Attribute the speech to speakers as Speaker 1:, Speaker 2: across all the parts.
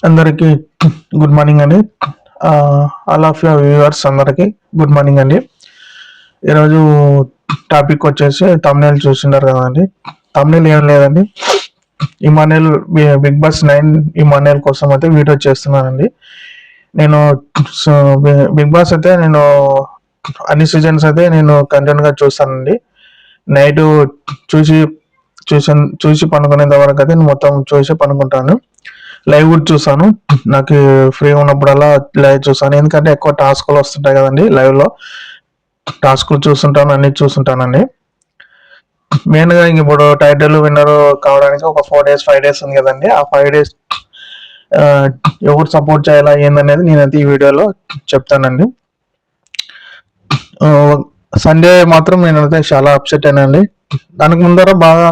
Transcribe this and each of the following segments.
Speaker 1: అందరికీ good morning అండి. All of your viewers అందరికీ గుడ్ మార్నింగ్ అండి. ఈరోజు టాపిక్ వచ్చేసి తమ్నేల్ చూసిండారు కదండి. తమ్నేల్ ఏం లేదండి, ఇమానుయల్ బిగ్ బాస్ 9 ఇమానుయల్ కోసం అయితే వీడియో చేస్తున్నానండి. నేను బిగ్ బాస్ అయితే నేను అన్ని సీజన్స్ అయితే నేను కంటిన్యూ గా చూస్తానండి. నైట్ చూసి చూసి పనుకునేంత వరకు అయితే నేను మొత్తం చూసి పనుకుంటాను. లైవ్ కూడా చూసాను. నాకు ఫ్రీ ఉన్నప్పుడల్లా లైవ్ చూసాను. ఎందుకంటే ఎక్కువ టాస్క్లు వస్తుంటాయి కదండి లైవ్ లో. టాస్క్లు చూస్తుంటాను, అన్ని చూస్తుంటానండి. మెయిన్ గా ఇప్పుడు టైటిల్ విన్నర్ కావడానికి ఒక 4 days 5 days ఉంది కదండి. ఆ 5 days ఎవరు సపోర్ట్ చేయాలా ఏందనేది నేనైతే ఈ వీడియోలో చెప్తానండి. సండే మాత్రం నేనైతే చాలా అప్సెట్ అయినండి. దానికి ముందర బాగా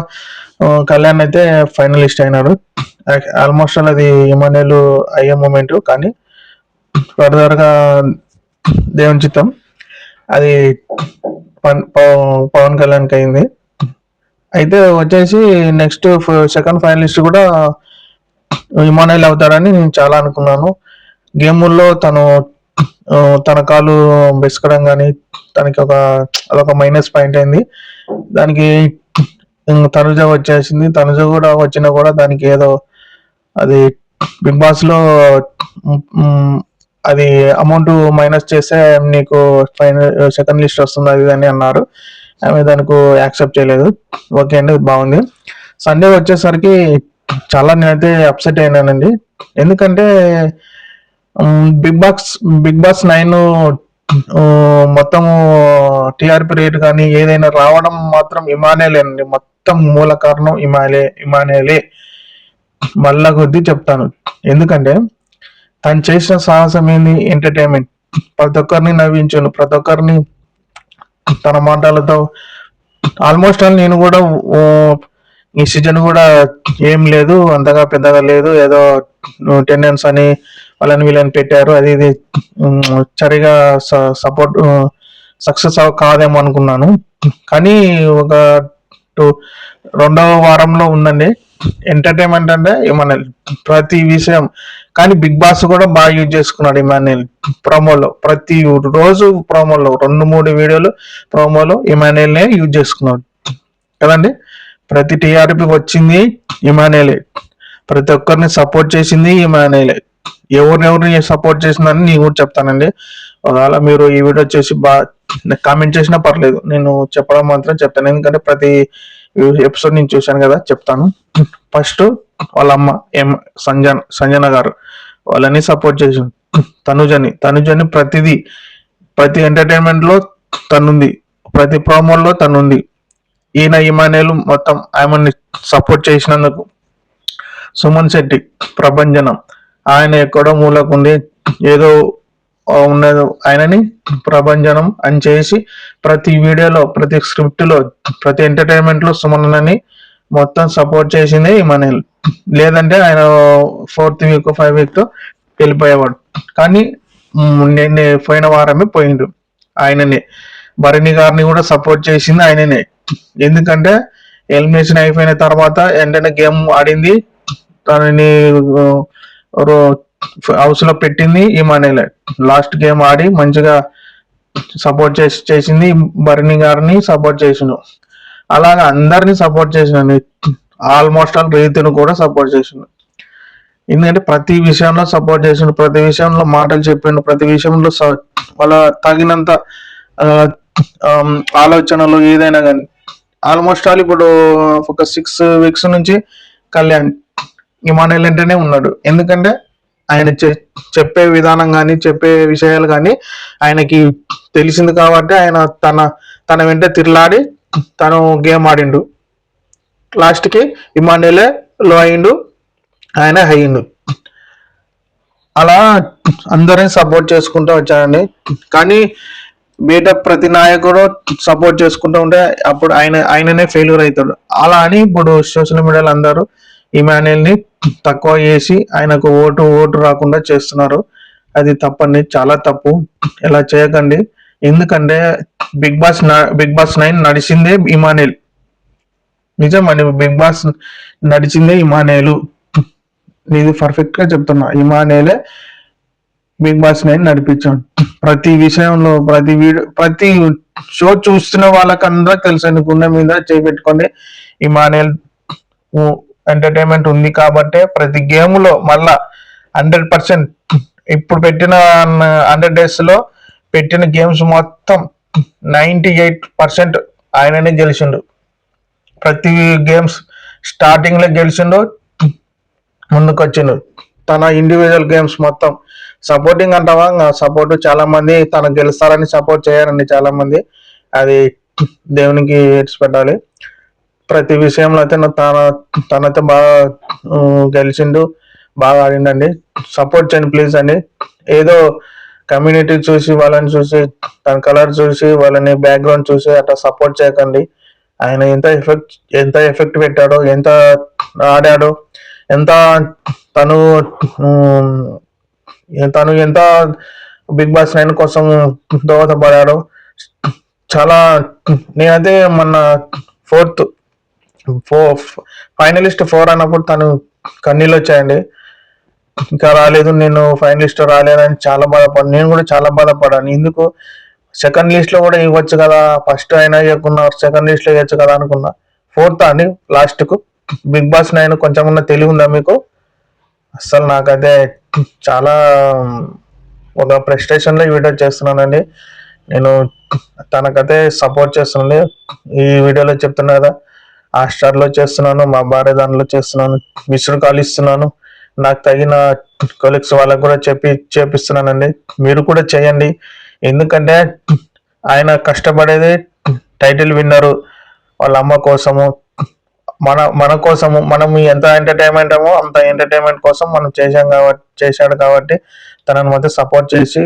Speaker 1: కళ్యాణ్ అయితే ఫైనలిస్ట్ అయినాడు. ఆల్మోస్ట్ అది ఇమానుయల్ అయ్యే మూమెంట్, కానీ ఫర్దర్ గా దేవుని చిత్తం అది పవన్ కళ్యాణ్కి అయింది. అయితే వచ్చేసి నెక్స్ట్ సెకండ్ ఫైనలిస్ట్ కూడా ఇమానుయల్ అవుతారని నేను చాలా అనుకున్నాను. గేముల్లో తన కాలు బెసకడం కానీ తనకి అదొక మైనస్ పాయింట్ అయింది. దానికి తనుజ వచ్చేసింది. తనుజ కూడా వచ్చినా కూడా దానికి ఏదో అది బిగ్ బాస్ లో అది అమౌంట్ మైనస్ చేస్తే నీకు ఫైనల్ సెకండ్ లిస్ట్ వస్తుంది అది అని అన్నారు. ఆమె దానికి యాక్సెప్ట్ చేయలేదు. ఓకే అండి, బాగుంది. సండే వచ్చేసరికి చాలా నేనైతే అప్సెట్ అయినానండి. ఎందుకంటే బిగ్ బాస్ 9 మొత్తము టిఆర్పి రేట్ కానీ ఏదైనా రావడం మాత్రం ఇమానుయలే అండి. మొత్తం మూల కారణం ఇమానుయలే. మళ్ళా కొద్దీ చెప్తాను. ఎందుకంటే తను చేసిన సాహసం ఏంది, ఎంటర్టైన్మెంట్. ప్రతి ఒక్కరిని నవ్వించాను, ప్రతి ఒక్కరిని తన మాటలతో. ఆల్మోస్ట్ ఆల్ నేను కూడా ఈ సీజన్ కూడా ఏం లేదు, అంతగా పెద్దగా లేదు, ఏదో టెండెన్స్ అని వాళ్ళని వీళ్ళని పెట్టారు, అది ఇది సరిగా సపోర్ట్ సక్సెస్ కాదేమో అనుకున్నాను. కానీ ఒక రెండవ వారంలో ఉందండి ఎంటర్టైన్మెంట్ అంటే ఇమానుయల్ ప్రతి విషయం. కానీ బిగ్ బాస్ కూడా బాగా యూజ్ చేసుకున్నాడు ఇమానుయల్. ప్రోమోలో ప్రతి రోజు ప్రోమోలో 2-3 వీడియోలు ప్రోమోలో ఇమానుయల్ నే యూజ్ చేసుకున్నాడు కదండి. ప్రతి టీఆర్పీ వచ్చింది ఇమానుయలే, ప్రతి ఒక్కరిని సపోర్ట్ చేసింది ఇమానుయలే. ఎవరిని సపోర్ట్ చేసిందని నేను కూడా చెప్తానండి. ఒకవేళ మీరు ఈ వీడియో చేసి కామెంట్ చేసినా పర్లేదు, నేను చెప్పడం మాత్రం చెప్తాను. ఎందుకంటే ప్రతి ఎపిసోడ్ నేను చూశాను కదా, చెప్తాను. ఫస్ట్ వాళ్ళ అమ్మ సంజన గారు వాళ్ళని సపోర్ట్ చేసింది. తనుజని ప్రతి ఎంటర్టైన్మెంట్ లో తనుంది, ప్రతి ప్రోమోల్లో తనుంది. ఈయన ఇమానుయల్ మొత్తం ఆమెని సపోర్ట్ చేసినందుకు. సుమన్ శెట్టి ప్రభంజనం, ఆయన ఎక్కడో మూలకుండి ఏదో ఉన్నది, ఆయనని ప్రభంజనం అని చేసి ప్రతి వీడియోలో, ప్రతి స్క్రిప్ట్ లో, ప్రతి ఎంటర్టైన్మెంట్ లో సుమన్ అని మొత్తం సపోర్ట్ చేసిందే ఇమానుయల్. లేదంటే ఆయన 4th వీక్ 5th వీక్ వెళ్ళిపోయేవాడు. కానీ నేను పోయిన వారమే పోయిండు ఆయననే. భరణి గారిని కూడా సపోర్ట్ చేసింది ఆయననే. ఎందుకంటే ఎలిమినేషన్ అయిపోయిన తర్వాత వెంటనే గేమ్ ఆడింది, తనని హౌస్ లో పెట్టింది ఇమానుయల్. లాస్ట్ గేమ్ ఆడి మంచిగా సపోర్ట్ చేసింది. భరణి గారిని సపోర్ట్ చేసిండు. అలాగా అందరినీ సపోర్ట్ చేసిన, ఆల్మోస్ట్ ఆల్ రీతిని కూడా సపోర్ట్ చేసిండు. ఎందుకంటే ప్రతి విషయంలో సపోర్ట్ చేసిండు, ప్రతి విషయంలో మాటలు చెప్పిండు, ప్రతి విషయంలో వాళ్ళ తగినంత ఆలోచనలు ఏదైనా కానీ. ఆల్మోస్ట్ ఆల్ ఇప్పుడు ఒక 6 weeks నుంచి కళ్యాణ్ ఇమానుయల్ అంటేనే ఉన్నాడు. ఎందుకంటే ఆయన చెప్పే విధానం కానీ, చెప్పే విషయాలు కానీ ఆయనకి తెలిసింది కాబట్టి ఆయన తన వెంట తిరలాడి తను గేమ్ ఆడిండు. లాస్ట్కి ఇమానుయలే లో అయిండు, ఆయన అయ్యిండు. అలా అందరిని సపోర్ట్ చేసుకుంటూ వచ్చాడండి. కానీ బయట ప్రతి నాయకుడు సపోర్ట్ చేసుకుంటూ ఉంటే అప్పుడు ఆయననే ఫెయిల్యూర్ అవుతాడు. అలా అని ఇప్పుడు సోషల్ మీడియాలో అందరూ ఇమానుయల్ ని తక్కువ చేసి ఆయనకు ఓటు రాకుండా చేస్తున్నారు. అది తప్పండి, చాలా తప్పు. ఇలా చేయకండి. ఎందుకంటే బిగ్ బాస్ 9 నడిచిందే ఇమానుయల్. నిజం అండి, బిగ్ బాస్ నడిచిందే ఇమానుయల్. ఇది పర్ఫెక్ట్ గా చెప్తున్నా. ఇమానేలే బిగ్ బాస్ 9 నడిపించాడు. ప్రతి విషయంలో ప్రతి వీడియో ప్రతి షో చూస్తున్న వాళ్ళకందరూ తెలుసండి, గుండె మీద చేపెట్టుకోండి, ఇమానేల్ ఎంటర్టైన్మెంట్ ఉంది కాబట్టి ప్రతి గేమ్ లో మళ్ళా 100% ఇప్పుడు పెట్టిన 100 days లో పెట్టిన గేమ్స్ మొత్తం 98% ఆయననే గెలిచిండు. ప్రతి గేమ్స్ స్టార్టింగ్ లో గెలిచిండు, ముందుకు వచ్చిండు. తన ఇండివిజువల్ గేమ్స్ మొత్తం సపోర్టింగ్ అంటావా, సపోర్ట్ చాలా మంది తను గెలుస్తారని సపోర్ట్ చేయాలండి చాలా మంది, అది దేవునికి ఏడ్చిపెట్టాలి. ప్రతి విషయంలో అయితే తనైతే బాగా గెలిచిండు, బాగా ఆడిండండి. సపోర్ట్ చేయండి ప్లీజ్ అండి. ఏదో కమ్యూనిటీ చూసి వాళ్ళని చూసి తన కలర్ చూసి వాళ్ళని బ్యాక్గ్రౌండ్ చూసి అట్లా సపోర్ట్ చేయకండి. ఆయన ఎంత ఎఫెక్ట్ పెట్టాడో, ఎంత ఆడాడో, ఎంత తను ఎంత బిగ్ బాస్ 9 కోసం దోహదపడాడో చాలా. నేనైతే మొన్న ఫైనలిస్ట్ 4 అన్నప్పుడు తను కన్నీళ్ళు వచ్చాయండి. ఇంకా రాలేదు, నేను ఫైనలిస్ట్ రాలేదని చాలా బాధపడ్డాను. నేను కూడా చాలా బాధపడ్డాను. ఎందుకు సెకండ్ లిస్ట్ లో కూడా ఇవ్వచ్చు కదా, ఫస్ట్ అయినా ఇవ్వకున్నా సెకండ్ లిస్ట్ లో ఇవ్వచ్చు కదా అనుకున్నా. 4th అండి లాస్ట్ కు. బిగ్ బాస్ 9 కొంచెం ఉన్న తెలివి ఉందా మీకు? అస్సలు నాకైతే చాలా ఒక ఫ్రస్ట్రేషన్ లో ఈ వీడియో చేస్తున్నానండి. నేను తనకైతే సపోర్ట్ చేస్తున్నాను. ఈ వీడియోలో చెప్తున్నా కదా, హాట్‌స్టార్ లో చేస్తున్నాను, మా భార్య దానిలో చేస్తున్నాను, మిస్డ్ కాల్ ఇస్తున్నాను, నాకు తగిన కొలీగ్స్ వాళ్ళకు కూడా చేపిస్తున్నానండి. మీరు కూడా చేయండి. ఎందుకంటే ఆయన కష్టపడేది టైటిల్ విన్నరు, వాళ్ళ అమ్మ కోసము, మన కోసము. మనం ఎంత ఎంటర్టైన్మెంట్ ఏమో అంత ఎంటర్టైన్మెంట్ కోసం మనం చేశాడు కాబట్టి తనను మొత్తం సపోర్ట్ చేసి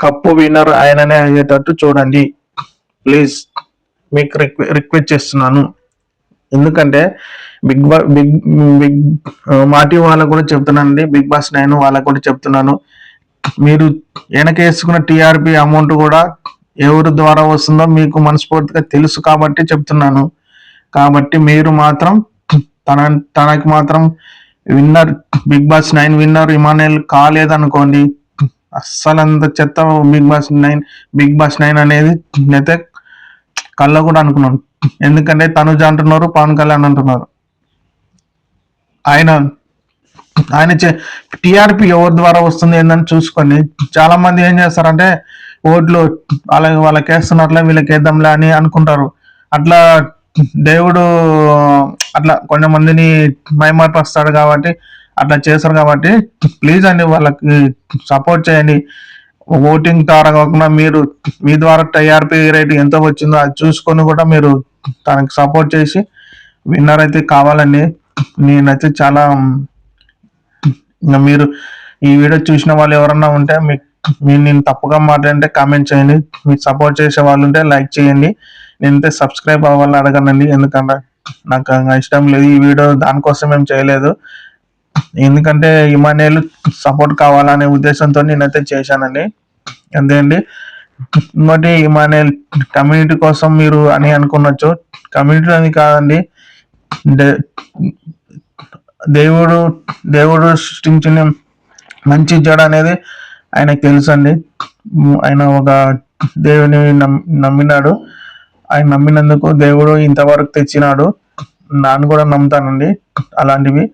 Speaker 1: కప్పు విన్నర్ ఆయననే అయ్యేటట్టు చూడండి ప్లీజ్, మీకు రిక్వెస్ట్ చేస్తున్నాను. ఎందుకంటే బిగ్ మాటి వాళ్ళకు కూడా చెప్తున్నానండి, బిగ్ బాస్ 9 వాళ్ళకు కూడా చెప్తున్నాను, మీరు వెనకేసుకున్న టీఆర్పీ అమౌంట్ కూడా ఎవరి ద్వారా వస్తుందో మీకు మనస్ఫూర్తిగా తెలుసు కాబట్టి చెప్తున్నాను. కాబట్టి మీరు మాత్రం తనకి మాత్రం winner, Bigg Boss 9 winner Emmanuel కాలేదనుకోండి, అస్సలు అంత చెత్త బిగ్ బాస్ 9 అనేది అయితే కళ్ళ కూడా అనుకున్నాను. ఎందుకంటే తనుజ అంటున్నారు, పవన్ కళ్యాణ్ అంటున్నారు. ఆయన టీఆర్పీ ఎవరి ద్వారా వస్తుంది ఏందని చూసుకొని చాలా మంది ఏం చేస్తారంటే ఓట్లు వాళ్ళకి వేస్తున్నట్లే వీళ్ళకి వేద్దాంలే అని అనుకుంటారు. అట్లా దేవుడు అట్లా కొంతమందిని మైమర్పిస్తాడు కాబట్టి అట్లా చేస్తారు. కాబట్టి ప్లీజ్ అండి వాళ్ళకి సపోర్ట్ చేయండి. ఓటింగ్ ద్వారా కాకుండా మీరు మీ ద్వారా టీఆర్పీ రేట్ ఎంత వచ్చిందో అది చూసుకొని కూడా మీరు తనకి సపోర్ట్ చేసి విన్నర్ అయితే కావాలండి. నేనైతే చాలా ఇంకా మీరు ఈ వీడియో చూసిన వాళ్ళు ఎవరన్నా ఉంటే మీరు నేను తప్పుగా మాట్లాడితే కామెంట్ చేయండి. మీకు సపోర్ట్ చేసే వాళ్ళు ఉంటే లైక్ చేయండి. నేనైతే సబ్స్క్రైబ్ అవ్వాలని అడగనండి, ఎందుకంటే నాకు ఇష్టం లేదు. ఈ వీడియో దానికోసం ఏం చేయలేదు, ఎందుకంటే ఇమానుయేల్ సపోర్ట్ కావాలనే ఉద్దేశంతో నేనైతే చేశానండి, అంతే అండి. ఇంకోటి ఇమానుయేల్ కమ్యూనిటీ కోసం మీరు అని అనుకున్నచ్చు, కమ్యూనిటీ అని కాదండి, దేవుడు సృష్టించిన మంచి చెడు అనేది ఆయనకు తెలుసు అండి. ఆయన ఒక దేవుని నమ్మినాడు. ఆయన నమ్మినందుకు దేవుడు ఇంతవరకు తెచ్చినాడు. నాన్న కూడా నమ్ముతానండి అలాంటివి.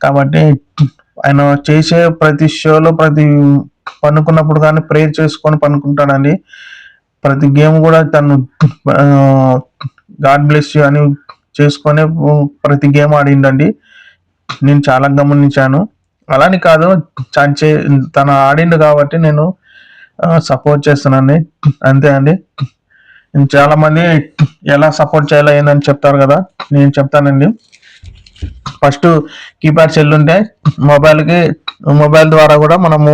Speaker 1: కాబట్టి ఆయన చేసే ప్రతి షోలో ప్రతి పనుకున్నప్పుడు కానీ ప్రేయర్ చేసుకొని పనుకుంటాడండి. ప్రతి గేమ్ కూడా తను గాడ్ బ్లెస్ యూ అని చేసుకొని ప్రతి గేమ్ ఆడిండండి. నేను చాలా గమనించాను. అలాని కాదు, తన ఆడిండు కాబట్టి నేను సపోర్ట్ చేస్తున్నాను, అంతే అండి. చాలా మంది ఎలా సపోర్ట్ చేయాలో ఏందని చెప్తారు కదా, నేను చెప్తానండి. ఫస్ట్ కీప్యాడ్ సెల్ ఉంటే మొబైల్ ద్వారా కూడా మనము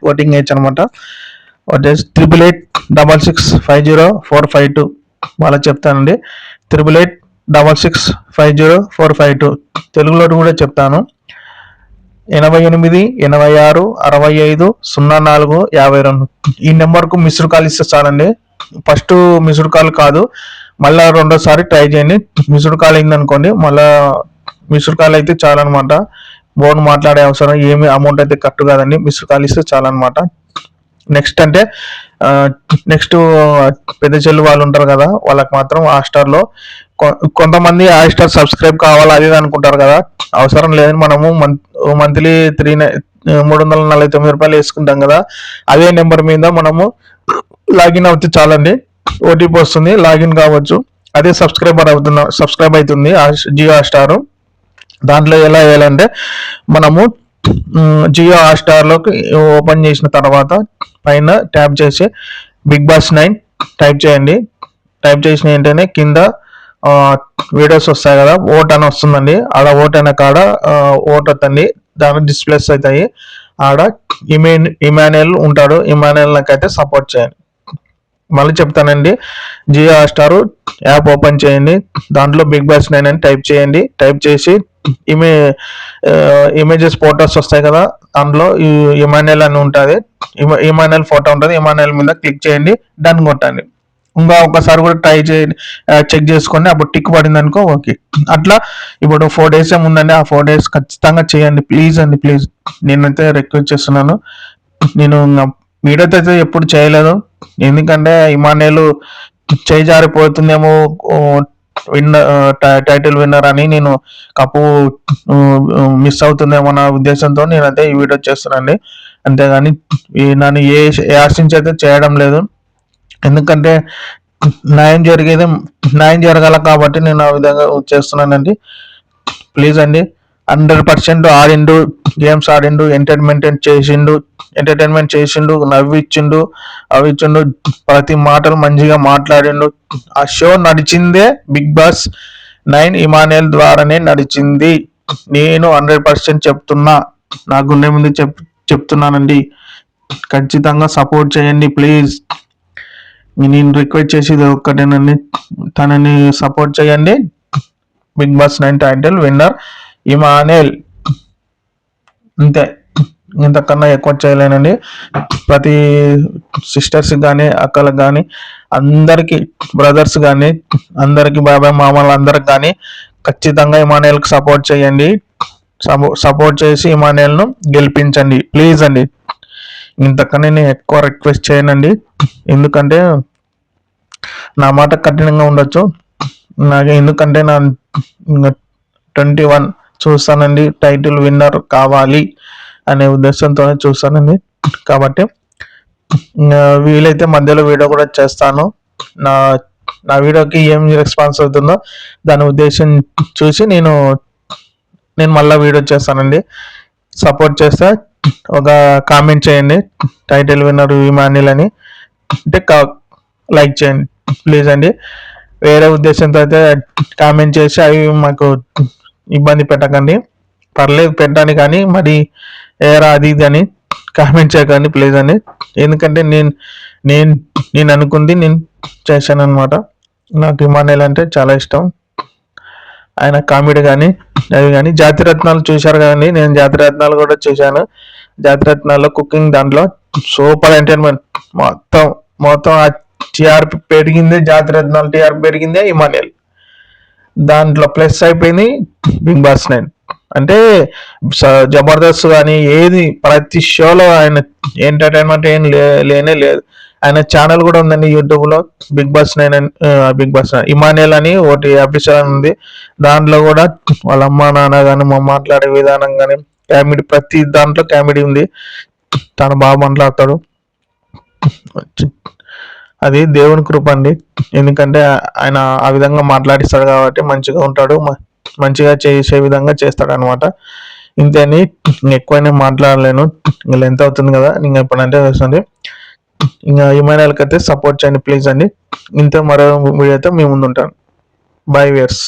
Speaker 1: ఓటింగ్ వేయచ్చు అనమాట. 8886650452 వాళ్ళకి చెప్తానండి. 8886650452 తెలుగులో కూడా చెప్తాను. 8886650452 ఈ నెంబర్కు మిస్డ్ కాల్ ఇస్తే చాలండి. ఫస్ట్ మిస్డ్ కాల్ కాదు, మళ్ళా రెండోసారి ట్రై చేయండి. మిస్డ్ కాల్ అయింది అనుకోండి, మళ్ళా మిస్డ్ కాల్ అయితే చాలన్నమాట. ఫోన్ మాట్లాడే అవసరం ఏమి అమౌంట్ అయితే కట్టు కాదండి, మిస్ కాల్ ఇస్తే చాలా అనమాట. నెక్స్ట్ అంటే నెక్స్ట్ పెద్ద చెల్లి వాళ్ళు ఉంటారు కదా, వాళ్ళకి మాత్రం హాట్‌స్టార్‌లో కొంతమంది హాట్‌స్టార్ సబ్స్క్రైబ్ కావాలి అది ఇది అనుకుంటారు కదా, అవసరం లేదని మనము మంత్లీ 349 రూపాయలు వేసుకుంటాం కదా, అదే నెంబర్ మీద మనము లాగిన్ అవుతే చాలండి, ఓటీపీ వస్తుంది, లాగిన్ కావచ్చు, అదే సబ్స్క్రైబ్ అవుతుంది జియో హాట్‌స్టార్. దాంట్లో ఎలా వేయాలంటే మనము జియో హాట్‌స్టార్‌లోకి ఓపెన్ చేసిన తర్వాత పైన ట్యాప్ చేసి బిగ్ బాస్ 9 టైప్ చేయండి. టైప్ చేసిన వెంటనే కింద వీడియోస్ వస్తాయి కదా, ఓట్ అని వస్తుందండి, ఆడ ఓట్ అనే కాడ ఓట్ వస్తుంది, దాని డిస్ప్లేస్ అవుతాయి, ఆడ ఇమాన్యుయల్ ఉంటాడు, ఇమాన్యుయల్కి అయితే సపోర్ట్ చేయండి. మళ్ళీ చెప్తానండి, జియో హాట్‌స్టార్ యాప్ ఓపెన్ చేయండి, దాంట్లో బిగ్ బాస్ 9 అని టైప్ చేయండి. టైప్ చేసి ఇమేజెస్ ఫొటోస్ వస్తాయి కదా, అందులో ఇమాన్యుయల్ అని ఉంటుంది, ఇమాన్యుయల్ ఫోటో ఉంటుంది, ఇమాన్యుయల్ మీద క్లిక్ చేయండి, డన్ కొట్టండి. ఇంకా ఒకసారి కూడా ట్రై చేయండి, చెక్ చేసుకోండి, అప్పుడు టిక్ పడింది అనుకో ఓకే. అట్లా ఇప్పుడు 4 days ఏముందండి, ఆ 4 days ఖచ్చితంగా చేయండి ప్లీజ్ అండి, ప్లీజ్ నేనైతే రిక్వెస్ట్ చేస్తున్నాను. నేను వీడియోతో అయితే ఎప్పుడు చేయలేదు, ఎందుకంటే ఇమాన్యుయల్ చేయి జారిపోతుందేమో టైటిల్ విన్నర్ అని, నేను కప్పు మిస్ అవుతుందేమో నా ఉద్దేశంతో నేనైతే ఈ వీడియో చేస్తున్నానండి, అంతేగాని నన్ను ఏ ఆశించి అయితే చేయడం లేదు, ఎందుకంటే న్యాయం జరగాల కాబట్టి నేను ఆ విధంగా చేస్తున్నానండి. ప్లీజ్ అండి, 100% ఆడిండు, గేమ్స్ ఆడిండు, ఎంటర్టైన్మెంట్ చేసిండు, నవ్విచ్చిండు, ప్రతి మాటలు మంచిగా మాట్లాడిండు. ఆ షో నడిచిందే బిగ్ బాస్ 9 ఇమాన్యుయల్ ద్వారానే నడిచింది, నేను 100% చెప్తున్నా, నా గుండె ముందు చెప్తున్నానండి. ఖచ్చితంగా సపోర్ట్ చేయండి ప్లీజ్, నేను రిక్వెస్ట్ చేసేది ఒక్కటేనండి, తనని సపోర్ట్ చేయండి. Bigg Boss 9 title winner Emmanuel, అంతే, ఇంతకన్నా ఎక్కువ చేయలేనండి. ప్రతి సిస్టర్స్ కానీ అక్కలకు కానీ అందరికీ, బ్రదర్స్ కానీ అందరికీ, బాబాయ్ మామలు అందరికి కానీ ఖచ్చితంగా ఇమాన్యుయల్కి సపోర్ట్ చేయండి, సపోర్ట్ చేసి ఇమాన్యుయల్ను గెలిపించండి ప్లీజ్ అండి. ఇంతకన్నా నేను ఎక్కువ రిక్వెస్ట్ చేయనండి, ఎందుకంటే నా మాట కఠినంగా ఉండొచ్చు, ఎందుకంటే నా 21 చూస్తానండి, టైటిల్ విన్నర్ కావాలి అనే ఉద్దేశంతోనే చూస్తానండి, కాబట్టి వీలైతే మధ్యలో వీడియో కూడా చేస్తాను, నా వీడియోకి ఏం రెస్పాన్స్ అవుతుందో దాని ఉద్దేశం చూసి నేను మళ్ళీ వీడియో చేస్తానండి. సపోర్ట్ చేస్తే ఒక కామెంట్ చేయండి, టైటిల్ విన్నర్ ఇమాన్యుయల్ అని, అంటే లైక్ చేయండి ప్లీజ్ అండి. వేరే ఉద్దేశంతో అయితే కామెంట్ చేసి అవి మాకు ఇబ్బంది పెట్టకండి, పర్లేదు పెట్టండి, కానీ మరి ఏరా అది ఇది అని కామెంట్ చేయకండి ప్లీజ్ అండి, ఎందుకంటే నేను అనుకుంది నేను చేశాను అనమాట. నాకు ఇమాన్యుయల్ అంటే చాలా ఇష్టం, ఆయన కామెడీ కానీ అవి కానీ. జాతిరత్నాలు చూశారు కదండి, నేను జాతిరత్నాలు కూడా చూశాను, జాతిరత్నాల్లో కుకింగ్ దాంట్లో సూపర్ ఎంటర్టైన్మెంట్, మొత్తం టీఆర్పీ పెరిగిందే జాతిరత్నాలు, టీఆర్పీ పెరిగిందే ఇమాన్యుయల్, దాంట్లో ప్లస్ అయిపోయింది బిగ్ బాస్ 9. అంటే జబర్దస్త్ కానీ ఏది ప్రతి షోలో ఆయన ఎంటర్టైన్మెంట్ ఏం లేనే లేదు. ఆయన ఛానల్ కూడా ఉందండి యూట్యూబ్లో, బిగ్ బాస్ 9 ఇమాన్యుయల్ అని ఒకటి ఎపిసోడ్ ఉంది, దాంట్లో కూడా వాళ్ళ అమ్మ నాన్న కానీ మాట్లాడే విధానం కానీ కామెడీ, ప్రతి దాంట్లో కామెడీ ఉంది, తను బాగా మాట్లాడతాడు, అది దేవుని కృప అండి, ఎందుకంటే ఆయన ఆ విధంగా మాట్లాడిస్తాడు కాబట్టి మంచిగా ఉంటాడు, మంచిగా చేసే విధంగా చేస్తాడు అనమాట. ఇంతని ఎక్కువైనా మాట్లాడలేను, ఇంకా లెంత్ అవుతుంది కదా, ఇంకా ఇప్పుడంటే వస్తుంది. ఇంకా ఇమాన్యుయల్కి అయితే సపోర్ట్ చేయండి ప్లీజ్ అండి. ఇంత మరో వీడియోతో మీ ముందు ఉంటాను. By viewers.